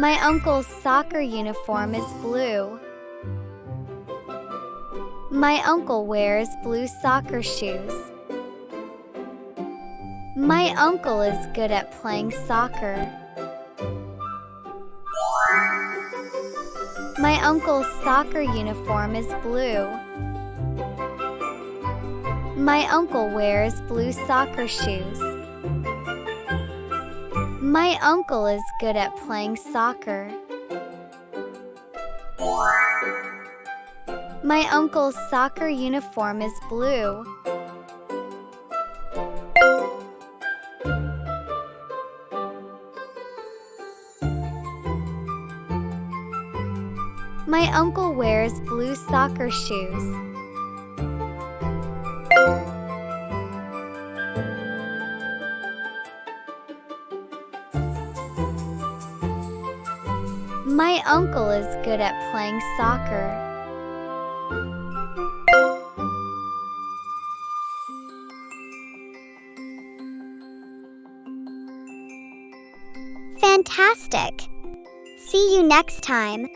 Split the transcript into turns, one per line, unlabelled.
My uncle's soccer uniform is blue. My uncle wears blue soccer shoes. My uncle is good at playing soccer. My uncle's soccer uniform is blue. My uncle wears blue soccer shoes. My uncle is good at playing soccer. My uncle's soccer uniform is blue. My uncle wears blue soccer shoes. My uncle is good at playing soccer.
Fantastic! See you next time.